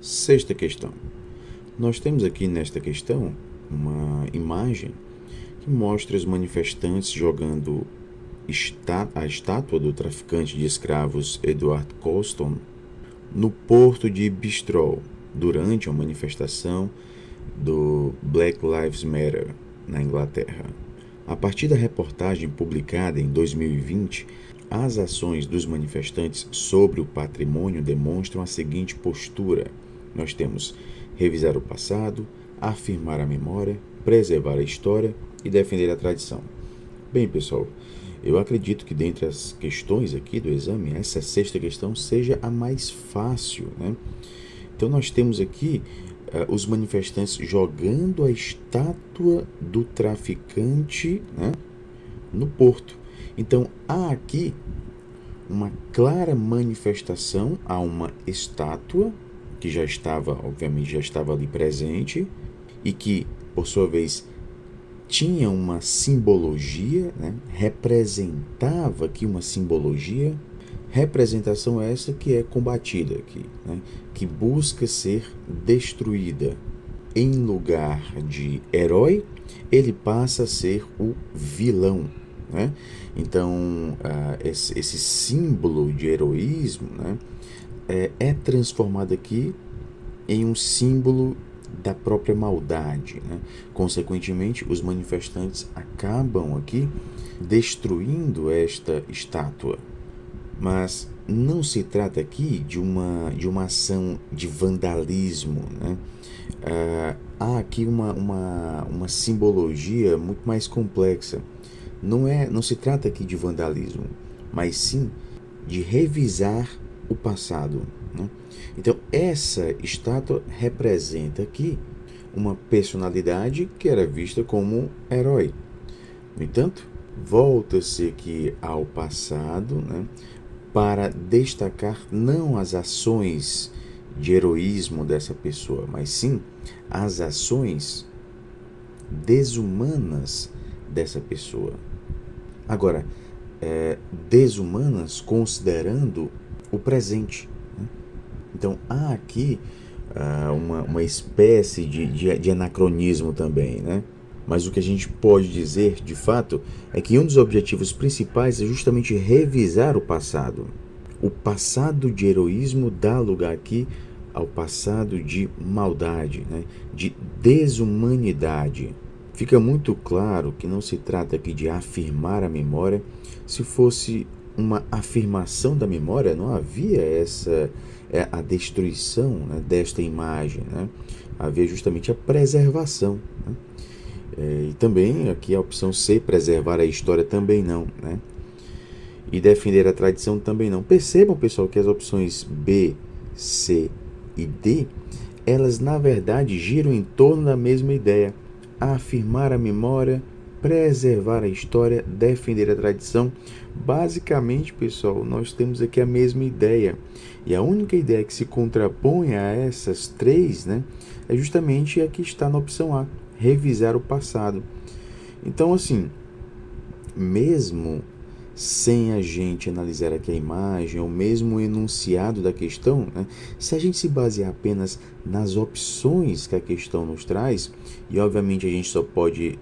Sexta questão. Nós temos aqui nesta questão uma imagem que mostra os manifestantes jogando a estátua do traficante de escravos Edward Colston no porto de Bristol durante uma manifestação do Black Lives Matter na Inglaterra. A partir da reportagem publicada em 2020, as ações dos manifestantes sobre o patrimônio demonstram a seguinte postura. Nós temos revisar o passado, afirmar a memória, preservar a história e defender a tradição. Bem, pessoal, eu acredito que dentre as questões aqui do exame, essa sexta questão seja a mais fácil, né? Então nós temos aqui os manifestantes jogando a estátua do traficante, né, no porto. Então há aqui uma clara manifestação a uma estátua que já estava, obviamente, já estava ali presente e que, por sua vez, tinha uma simbologia, né? Representava aqui uma simbologia, representação essa que é combatida aqui, né? Que busca ser destruída. Em lugar de herói, ele passa a ser o vilão, né? Então, esse símbolo de heroísmo, né, é transformado aqui em um símbolo da própria maldade, né? Consequentemente, os manifestantes acabam aqui destruindo esta estátua. Mas não se trata aqui de uma ação de vandalismo, né? Há aqui uma simbologia muito mais complexa. Não se trata aqui de vandalismo, mas sim de revisar o passado, né? Então, essa estátua representa aqui uma personalidade que era vista como herói. No entanto, volta-se aqui ao passado, né, para destacar não as ações de heroísmo dessa pessoa, mas sim as ações desumanas dessa pessoa. Agora, desumanas considerando o presente, né? Então, há aqui uma espécie de anacronismo também, né? Mas o que a gente pode dizer, de fato, é que um dos objetivos principais é justamente revisar o passado. O passado de heroísmo dá lugar aqui ao passado de maldade, né? De desumanidade. Fica muito claro que não se trata aqui de afirmar a memória. Se fosse uma afirmação da memória, não havia a destruição, né, desta imagem, né? Havia justamente a preservação, né? E também aqui a opção C, preservar a história, também não, né? E defender a tradição, também não. Percebam, pessoal, que as opções B, C e D, elas na verdade giram em torno da mesma ideia: afirmar a memória, preservar a história, defender a tradição. Basicamente, pessoal, nós temos aqui a mesma ideia. E a única ideia que se contrapõe a essas três, né, é justamente a que está na opção A, revisar o passado. Então, assim, mesmo sem a gente analisar aqui a imagem, ou mesmo o enunciado da questão, né, se a gente se basear apenas nas opções que a questão nos traz, e obviamente a gente só pode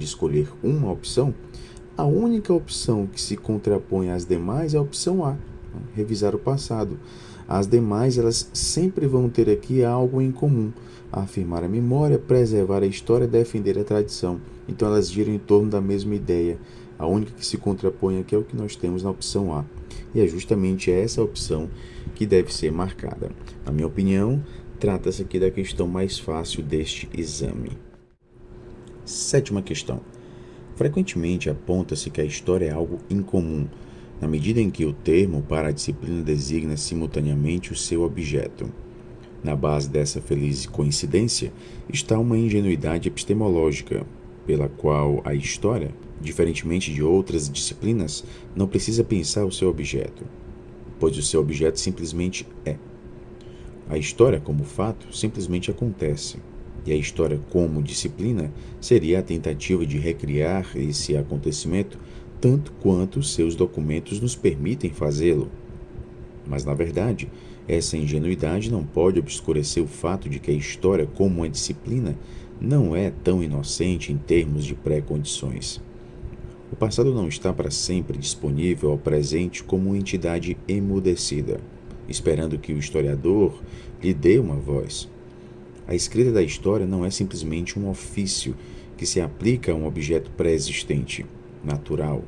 escolher uma opção, a única opção que se contrapõe às demais é a opção A, né, revisar o passado. As demais, elas sempre vão ter aqui algo em comum: afirmar a memória, preservar a história, defender a tradição. Então elas giram em torno da mesma ideia. A única que se contrapõe aqui é o que nós temos na opção A. E é justamente essa opção que deve ser marcada. Na minha opinião, trata-se aqui da questão mais fácil deste exame. Sétima questão. Frequentemente aponta-se que a história é algo incomum, na medida em que o termo para a disciplina designa simultaneamente o seu objeto. Na base dessa feliz coincidência está uma ingenuidade epistemológica, pela qual a história, diferentemente de outras disciplinas, não precisa pensar o seu objeto, pois o seu objeto simplesmente é. A história, como fato, simplesmente acontece, e a história, como disciplina, seria a tentativa de recriar esse acontecimento tanto quanto seus documentos nos permitem fazê-lo. Mas, na verdade, essa ingenuidade não pode obscurecer o fato de que a história, como uma disciplina, não é tão inocente em termos de pré-condições. O passado não está para sempre disponível ao presente como uma entidade emudecida, esperando que o historiador lhe dê uma voz. A escrita da história não é simplesmente um ofício que se aplica a um objeto pré-existente, natural.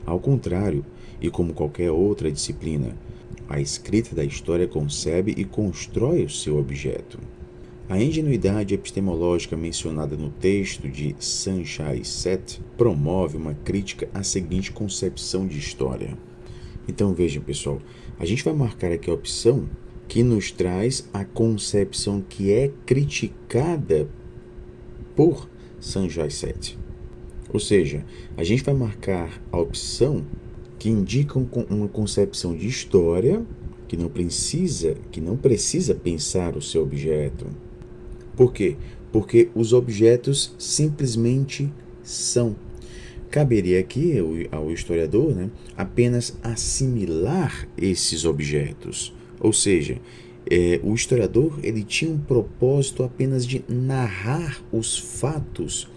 Ao contrário, e como qualquer outra disciplina, a escrita da história concebe e constrói o seu objeto. A ingenuidade epistemológica mencionada no texto de Sanjay Seth promove uma crítica à seguinte concepção de história. Então vejam, pessoal, a gente vai marcar aqui a opção que nos traz a concepção que é criticada por Sanjay Seth. Ou seja, a gente vai marcar a opção que indica uma concepção de história que não precisa pensar o seu objeto. Por quê? Porque os objetos simplesmente são. Caberia aqui ao historiador, apenas assimilar esses objetos. Ou seja, o historiador ele tinha um propósito apenas de narrar os fatos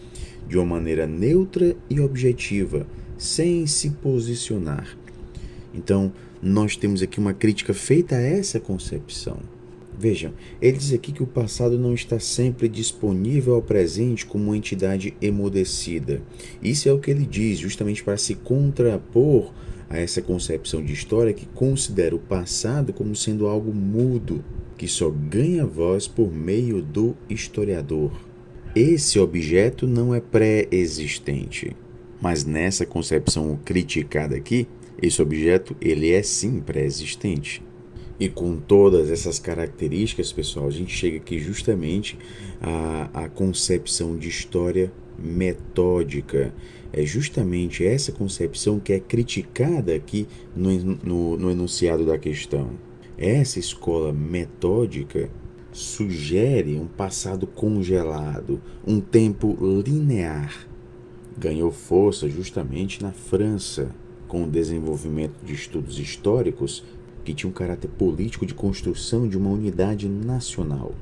de uma maneira neutra e objetiva, sem se posicionar. Então, nós temos aqui uma crítica feita a essa concepção. Vejam, ele diz aqui que o passado não está sempre disponível ao presente como uma entidade emudecida. Isso é o que ele diz, justamente para se contrapor a essa concepção de história que considera o passado como sendo algo mudo, que só ganha voz por meio do historiador. Esse objeto não é pré-existente, mas nessa concepção criticada aqui, esse objeto ele é sim pré-existente. E com todas essas características, pessoal, a gente chega aqui justamente à concepção de história metódica. É justamente essa concepção que é criticada aqui no enunciado da questão. Essa escola metódica sugere um passado congelado, um tempo linear. Ganhou força justamente na França, com o desenvolvimento de estudos históricos que tinha um caráter político de construção de uma unidade nacional.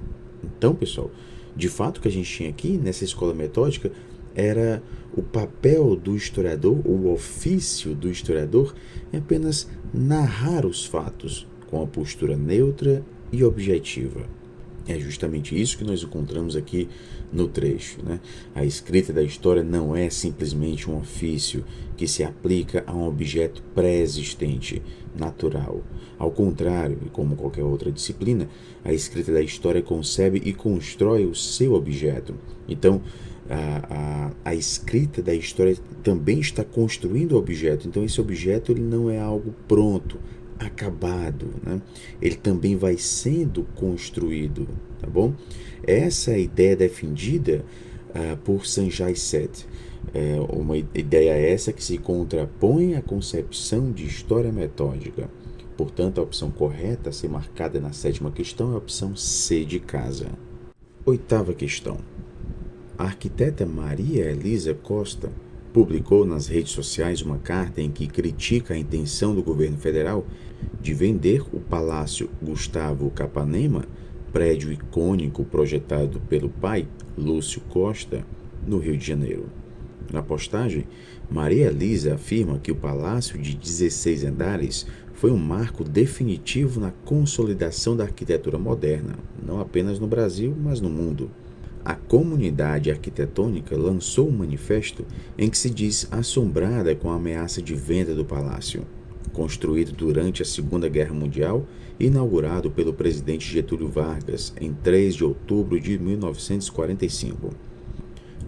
Então, pessoal, de fato o que a gente tinha aqui nessa escola metódica era o papel do historiador, o ofício do historiador, é apenas narrar os fatos com a postura neutra e objetiva. É justamente isso que nós encontramos aqui no trecho. A escrita da história não é simplesmente um ofício que se aplica a um objeto pré-existente, natural. Ao contrário, e como qualquer outra disciplina, a escrita da história concebe e constrói o seu objeto. Então, a escrita da história também está construindo o objeto. Então, esse objeto ele não é algo pronto, acabado, ele também vai sendo construído, tá bom? Essa é a ideia defendida por Sanjay Seth. Uma ideia essa que se contrapõe à concepção de história metódica. Portanto, a opção correta a ser marcada na 7ª questão é a opção C de casa. 8ª questão. A arquiteta Maria Elisa Costa publicou nas redes sociais uma carta em que critica a intenção do governo federal de vender o Palácio Gustavo Capanema, prédio icônico projetado pelo pai, Lúcio Costa, no Rio de Janeiro. Na postagem, Maria Elisa afirma que o palácio de 16 andares foi um marco definitivo na consolidação da arquitetura moderna, não apenas no Brasil, mas no mundo. A comunidade arquitetônica lançou um manifesto em que se diz assombrada com a ameaça de venda do palácio. Construído durante a Segunda Guerra Mundial e inaugurado pelo presidente Getúlio Vargas em 3 de outubro de 1945.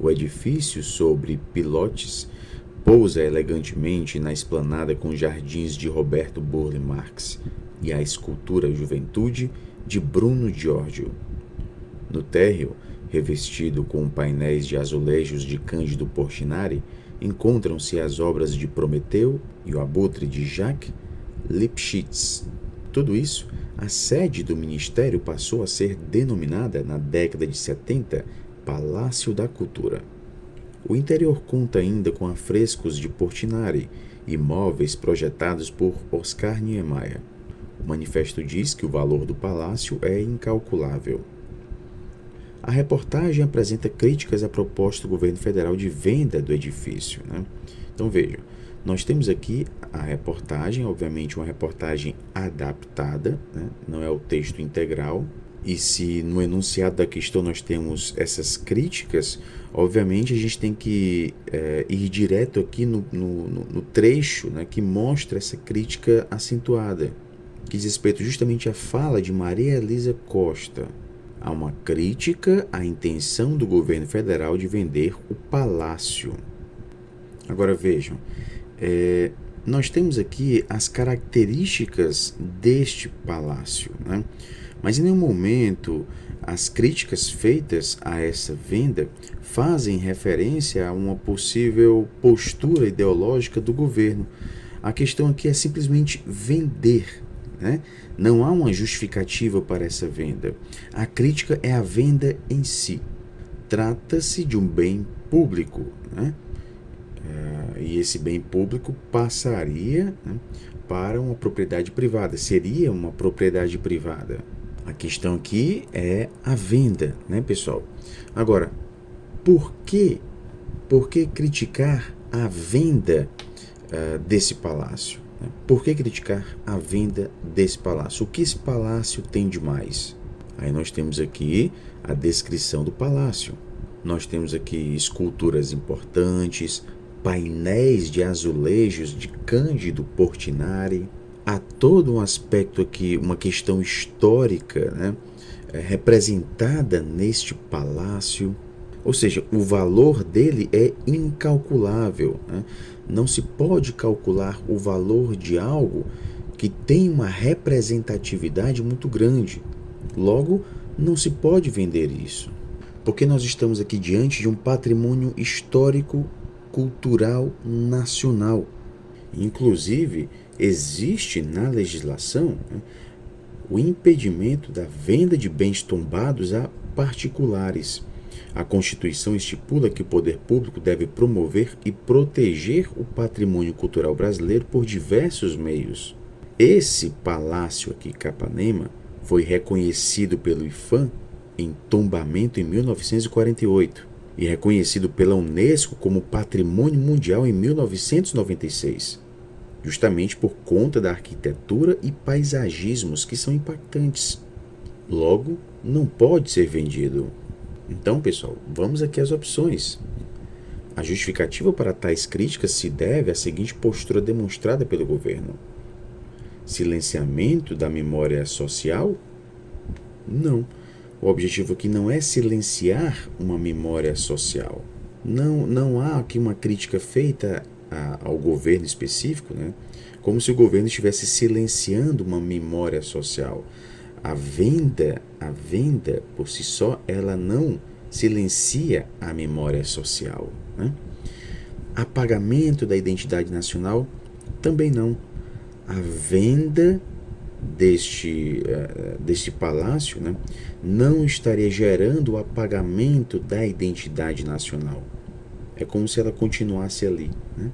O edifício sobre pilotes pousa elegantemente na esplanada com jardins de Roberto Burle Marx e a escultura Juventude de Bruno Giorgio. No térreo, revestido com painéis de azulejos de Cândido Portinari, encontram-se as obras de Prometeu e o Abutre de Jacques Lipchitz. Tudo isso, a sede do ministério passou a ser denominada, na década de 70, Palácio da Cultura. O interior conta ainda com afrescos de Portinari e móveis projetados por Oscar Niemeyer. O manifesto diz que o valor do palácio é incalculável. A reportagem apresenta críticas à proposta do governo federal de venda do edifício, né? Então vejam, nós temos aqui a reportagem, obviamente uma reportagem adaptada, né? Não é o texto integral. E se no enunciado da questão nós temos essas críticas, obviamente a gente tem que ir direto aqui no trecho, né, que mostra essa crítica acentuada, que diz respeito justamente à fala de Maria Elisa Costa. Há uma crítica à intenção do governo federal de vender o palácio. Agora vejam, nós temos aqui as características deste palácio, né? Mas em nenhum momento as críticas feitas a essa venda fazem referência a uma possível postura ideológica do governo. A questão aqui é simplesmente vender, né? Não há uma justificativa para essa venda. A crítica é a venda em si. Trata-se de um bem público, né? E esse bem público passaria, né, para uma propriedade privada, seria uma propriedade privada. A questão aqui é a venda, né, pessoal? Agora, por que criticar a venda desse palácio? Por que criticar a venda desse palácio? O que esse palácio tem de mais? Aí nós temos aqui a descrição do palácio. Nós temos aqui esculturas importantes, painéis de azulejos de Cândido Portinari. Há todo um aspecto aqui, uma questão histórica, né, representada neste palácio. Ou seja, o valor dele é incalculável, né? Não se pode calcular o valor de algo que tem uma representatividade muito grande. Logo, não se pode vender isso. Porque nós estamos aqui diante de um patrimônio histórico, cultural, nacional. Inclusive, existe na legislação, né, o impedimento da venda de bens tombados a particulares. A Constituição estipula que o poder público deve promover e proteger o patrimônio cultural brasileiro por diversos meios. Esse palácio aqui, Capanema, foi reconhecido pelo IPHAN em tombamento em 1948 e reconhecido pela Unesco como Patrimônio Mundial em 1996, justamente por conta da arquitetura e paisagismos que são impactantes. Logo, não pode ser vendido. Então, pessoal, vamos aqui às opções. A justificativa para tais críticas se deve à seguinte postura demonstrada pelo governo: silenciamento da memória social? Não. O objetivo aqui não é silenciar uma memória social. Não há aqui uma crítica feita ao governo específico, né? Como se o governo estivesse silenciando uma memória social. A venda por si só, ela não silencia a memória social, né? Apagamento da identidade nacional? Também não. A venda deste palácio, né, não estaria gerando o apagamento da identidade nacional. É como se ela continuasse ali, né?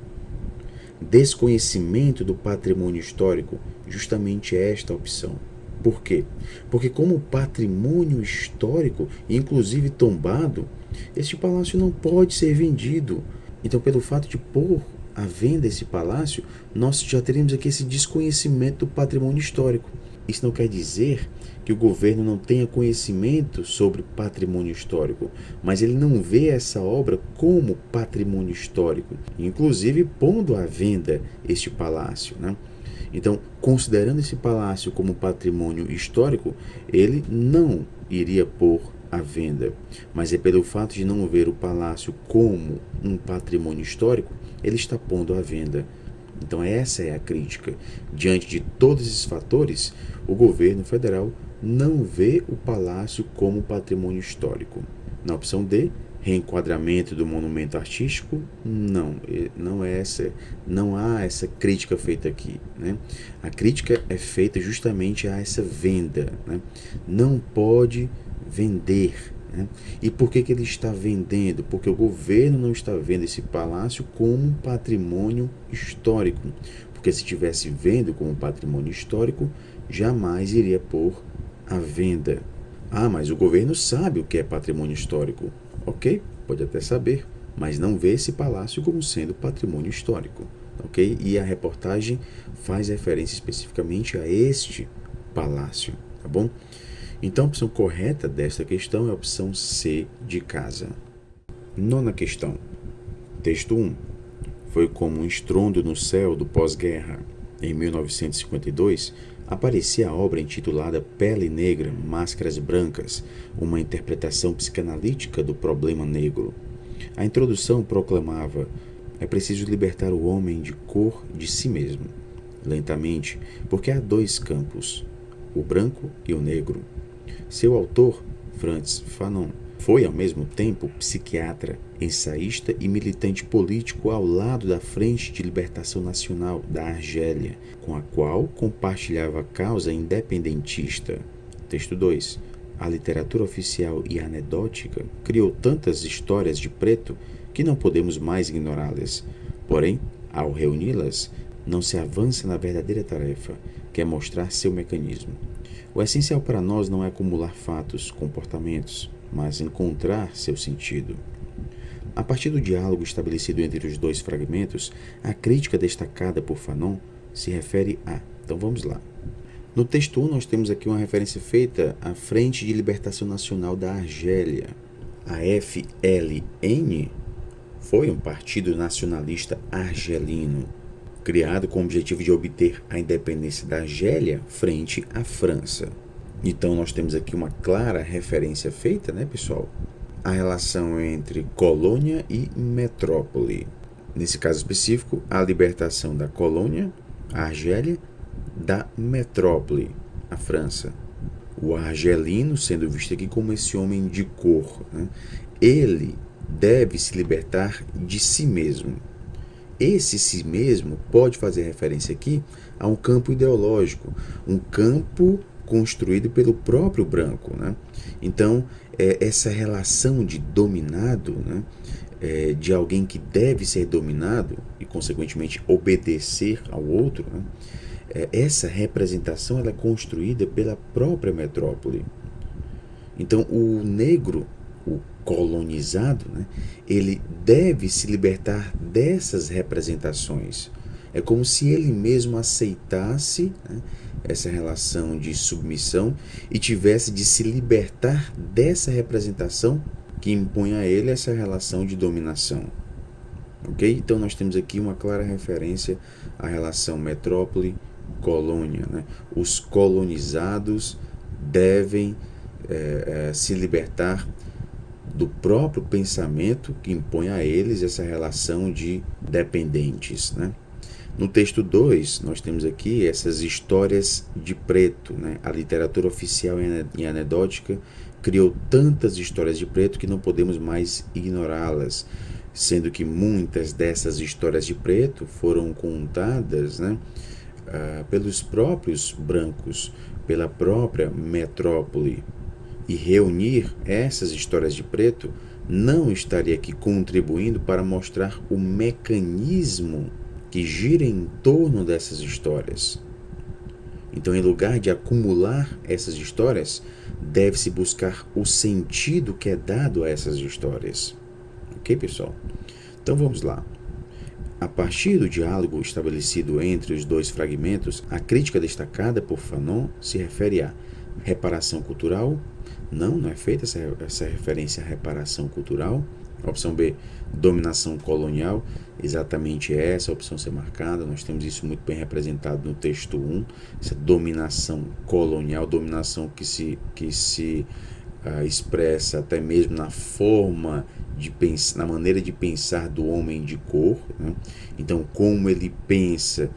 Desconhecimento do patrimônio histórico? Justamente esta opção. Por quê? Porque como patrimônio histórico, inclusive tombado, este palácio não pode ser vendido. Então, pelo fato de pôr à venda esse palácio, nós já teríamos aqui esse desconhecimento do patrimônio histórico. Isso não quer dizer que o governo não tenha conhecimento sobre patrimônio histórico, mas ele não vê essa obra como patrimônio histórico, inclusive pondo à venda este palácio, né? Então, considerando esse palácio como patrimônio histórico, ele não iria pôr à venda, mas é pelo fato de não ver o palácio como um patrimônio histórico, ele está pondo à venda. Então essa é a crítica. Diante de todos esses fatores, o governo federal não vê o palácio como patrimônio histórico. Na opção D, reenquadramento do monumento artístico, não há essa crítica feita aqui, né? A crítica é feita justamente a essa venda, né? Não pode vender, né? E por que ele está vendendo? Porque o governo não está vendo esse palácio como um patrimônio histórico, porque porque se estivesse vendo como patrimônio histórico, jamais iria pôr à venda. Ah, mas o governo sabe o que é patrimônio histórico. Ok, pode até saber, mas não vê esse palácio como sendo patrimônio histórico. Ok? E a reportagem faz referência especificamente a este palácio, tá bom? Então a opção correta desta questão é a opção C de casa. Nona questão. Texto 1. Foi como um estrondo no céu do pós-guerra. Em 1952, aparecia a obra intitulada Pele Negra, Máscaras Brancas, uma interpretação psicanalítica do problema negro. A introdução proclamava: é preciso libertar o homem de cor de si mesmo, lentamente, porque há dois campos, o branco e o negro. Seu autor, Frantz Fanon, foi ao mesmo tempo psiquiatra, ensaísta e militante político ao lado da Frente de Libertação Nacional da Argélia, com a qual compartilhava a causa independentista. Texto 2. A literatura oficial e anedótica criou tantas histórias de preto que não podemos mais ignorá-las. Porém, ao reuni-las, não se avança na verdadeira tarefa, que é mostrar seu mecanismo. O essencial para nós não é acumular fatos, comportamentos, mas encontrar seu sentido. A partir do diálogo estabelecido entre os dois fragmentos, a crítica destacada por Fanon se refere a... Então vamos lá. No texto 1, nós temos aqui uma referência feita à Frente de Libertação Nacional da Argélia. A FLN foi um partido nacionalista argelino, criado com o objetivo de obter a independência da Argélia frente à França. Então nós temos aqui uma clara referência feita, né, pessoal? A relação entre colônia e metrópole. Nesse caso específico, a libertação da colônia, a Argélia, da metrópole, a França. O argelino sendo visto aqui como esse homem de cor, né? Ele deve se libertar de si mesmo. Esse si mesmo pode fazer referência aqui a um campo ideológico, um campo construído pelo próprio branco, né? Então, essa relação de dominado, né? De alguém que deve ser dominado e, consequentemente, obedecer ao outro, né? Essa representação ela é construída pela própria metrópole. Então, o negro, o colonizado, né, ele deve se libertar dessas representações. É como se ele mesmo aceitasse, né, essa relação de submissão e tivesse de se libertar dessa representação que impõe a ele essa relação de dominação. Ok? Então nós temos aqui uma clara referência à relação metrópole-colônia, né? Os colonizados devem se libertar do próprio pensamento que impõe a eles essa relação de dependentes, né? No texto 2, nós temos aqui essas histórias de preto, né? A literatura oficial e anedótica criou tantas histórias de preto que não podemos mais ignorá-las, sendo que muitas dessas histórias de preto foram contadas, né, pelos próprios brancos, pela própria metrópole. E reunir essas histórias de preto não estaria aqui contribuindo para mostrar o mecanismo que gira em torno dessas histórias. Então, em lugar de acumular essas histórias, deve-se buscar o sentido que é dado a essas histórias. Ok, pessoal? Então vamos lá. A partir do diálogo estabelecido entre os dois fragmentos, a crítica destacada por Fanon se refere a reparação cultural. Não é feita essa referência à reparação cultural. Opção B, dominação colonial. Exatamente essa opção ser marcada. Nós temos isso muito bem representado no texto 1. Essa dominação colonial, dominação que se expressa até mesmo na forma de pensar, na maneira de pensar do homem de cor, né? Então, como ele pensa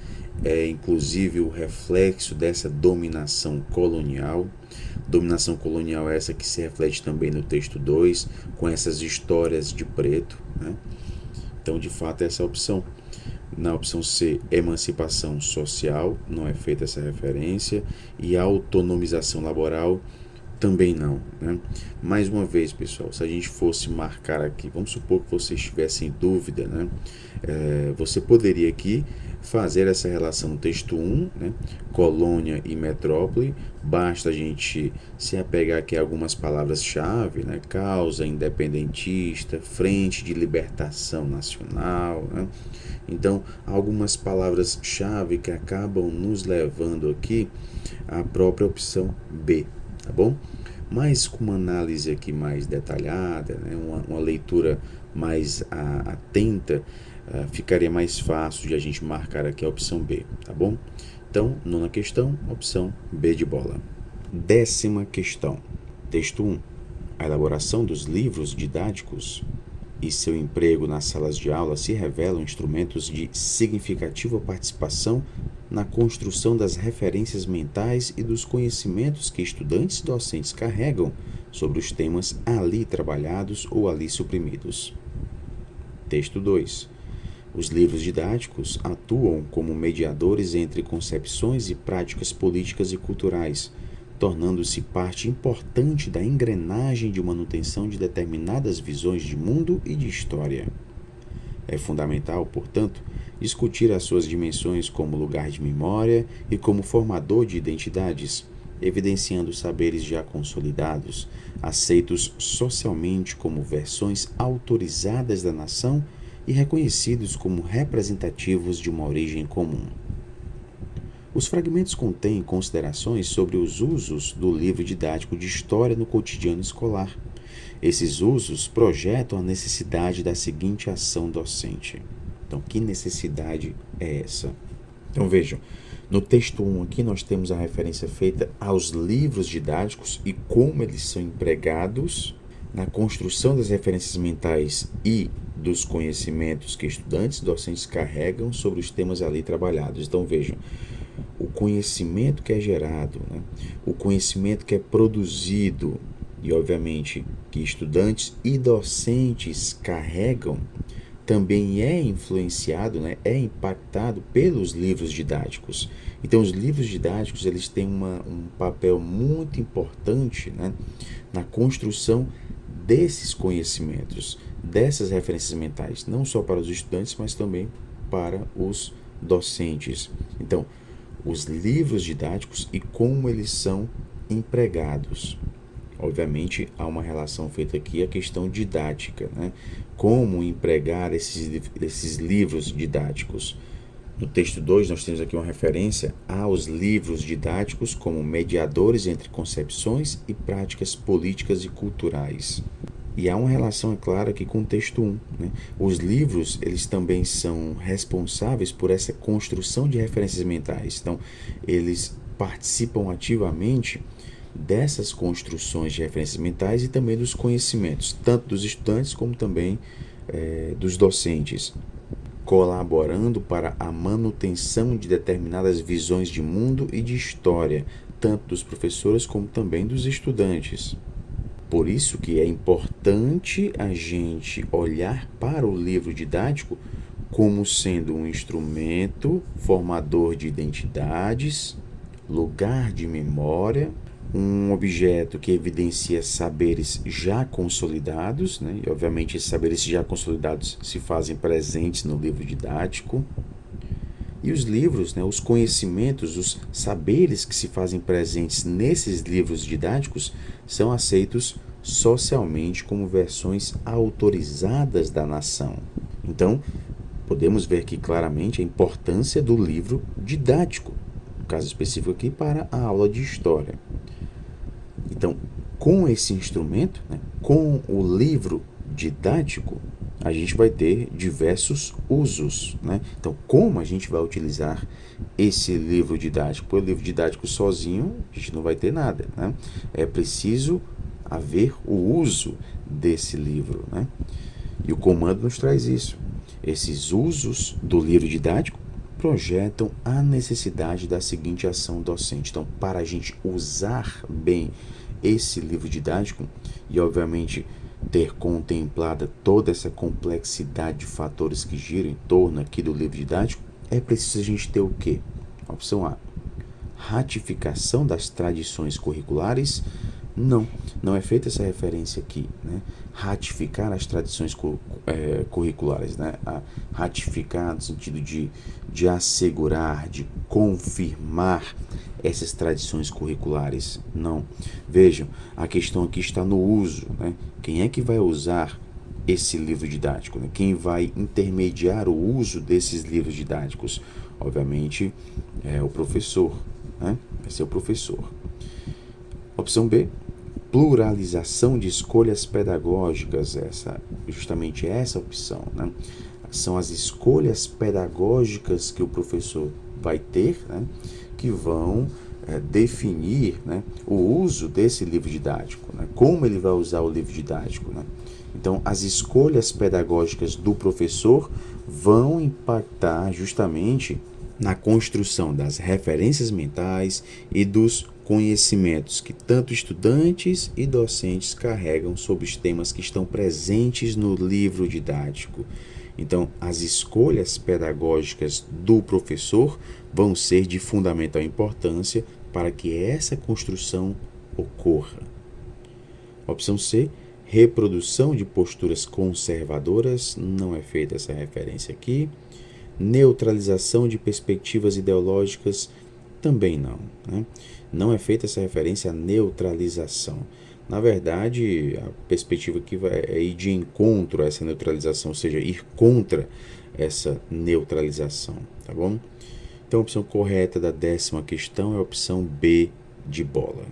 é inclusive o reflexo dessa dominação colonial. Dominação colonial essa que se reflete também no texto 2, com essas histórias de preto, né? Então, de fato, essa é a opção. Na opção C, emancipação social, não é feita essa referência. E autonomização laboral, Também não, né? Mais uma vez, pessoal, se a gente fosse marcar aqui, vamos supor que você estivesse em dúvida, né? Você poderia aqui fazer essa relação no texto 1, né? Colônia e metrópole. Basta a gente se apegar aqui a algumas palavras-chave, né? Causa independentista, frente de libertação nacional, né? Então, algumas palavras-chave que acabam nos levando aqui à própria opção B, tá bom? Mas com uma análise aqui mais detalhada, né? uma leitura mais atenta, ficaria mais fácil de a gente marcar aqui a opção B, tá bom? Então, nona questão, opção B de bola. 10ª questão, texto 1. A elaboração dos livros didáticos e seu emprego nas salas de aula se revelam instrumentos de significativa participação na construção das referências mentais e dos conhecimentos que estudantes e docentes carregam sobre os temas ali trabalhados ou ali suprimidos. Texto 2. Os livros didáticos atuam como mediadores entre concepções e práticas políticas e culturais, tornando-se parte importante da engrenagem de manutenção de determinadas visões de mundo e de história. É fundamental, portanto, discutir as suas dimensões como lugar de memória e como formador de identidades, evidenciando saberes já consolidados, aceitos socialmente como versões autorizadas da nação e reconhecidos como representativos de uma origem comum. Os fragmentos contêm considerações sobre os usos do livro didático de história no cotidiano escolar. Esses usos projetam a necessidade da seguinte ação docente. Então, que necessidade é essa? Então, vejam, no texto 1 aqui nós temos a referência feita aos livros didáticos e como eles são empregados na construção das referências mentais e dos conhecimentos que estudantes e docentes carregam sobre os temas ali trabalhados. Então, vejam, o conhecimento que é gerado, né? O conhecimento que é produzido e, obviamente, que estudantes e docentes carregam, também é influenciado, né? É impactado pelos livros didáticos. Então, os livros didáticos eles têm um papel muito importante, né? Na construção desses conhecimentos, dessas referências mentais, não só para os estudantes, mas também para os docentes. Então, os livros didáticos e como eles são empregados. Obviamente, há uma relação feita aqui, a questão didática, né? Como empregar esses livros didáticos. No texto 2, nós temos aqui uma referência aos livros didáticos como mediadores entre concepções e práticas políticas e culturais. E há uma relação, é claro, aqui com o texto 1. Né? Os livros, eles também são responsáveis por essa construção de referências mentais. Então, eles participam ativamente dessas construções de referências mentais e também dos conhecimentos, tanto dos estudantes como também dos docentes, colaborando para a manutenção de determinadas visões de mundo e de história, tanto dos professores como também dos estudantes. Por isso que é importante a gente olhar para o livro didático como sendo um instrumento formador de identidades, lugar de memória, um objeto que evidencia saberes já consolidados, né? E obviamente esses saberes já consolidados se fazem presentes no livro didático. E os livros, né, os conhecimentos, os saberes que se fazem presentes nesses livros didáticos são aceitos socialmente como versões autorizadas da nação. Então, podemos ver aqui claramente a importância do livro didático, no caso específico aqui para a aula de história. Então, com esse instrumento, né, com o livro didático, a gente vai ter diversos usos, né? Então, como a gente vai utilizar esse livro didático? O livro didático sozinho, a gente não vai ter nada, né? É preciso haver o uso desse livro, né? E o comando nos traz isso. Esses usos do livro didático projetam a necessidade da seguinte ação docente. Então, para a gente usar bem esse livro didático e, obviamente, ter contemplada toda essa complexidade de fatores que giram em torno aqui do livro didático, é preciso a gente ter o quê? Opção A, ratificação das tradições curriculares Não é feita essa referência aqui, né? Ratificar as tradições curriculares, né? Ratificar no sentido de assegurar, de confirmar essas tradições curriculares, não. Vejam, a questão aqui está no uso, né? Quem é que vai usar esse livro didático, né? Quem vai intermediar o uso desses livros didáticos? Obviamente é o professor, né? Vai ser o professor. Opção B, pluralização de escolhas pedagógicas, justamente essa opção, né? São as escolhas pedagógicas que o professor vai ter, né? Que vão definir, né? O uso desse livro didático, né? Como ele vai usar o livro didático, né? Então, as escolhas pedagógicas do professor vão impactar justamente na construção das referências mentais e dos conhecimentos que tanto estudantes e docentes carregam sobre os temas que estão presentes no livro didático. Então, as escolhas pedagógicas do professor vão ser de fundamental importância para que essa construção ocorra. Opção C, reprodução de posturas conservadoras, não é feita essa referência aqui. Neutralização de perspectivas ideológicas, também não, né? Não é feita essa referência à neutralização. Na verdade, a perspectiva aqui é ir de encontro a essa neutralização, ou seja, ir contra essa neutralização, tá bom? Então, a opção correta da 10ª questão é a opção B de bola.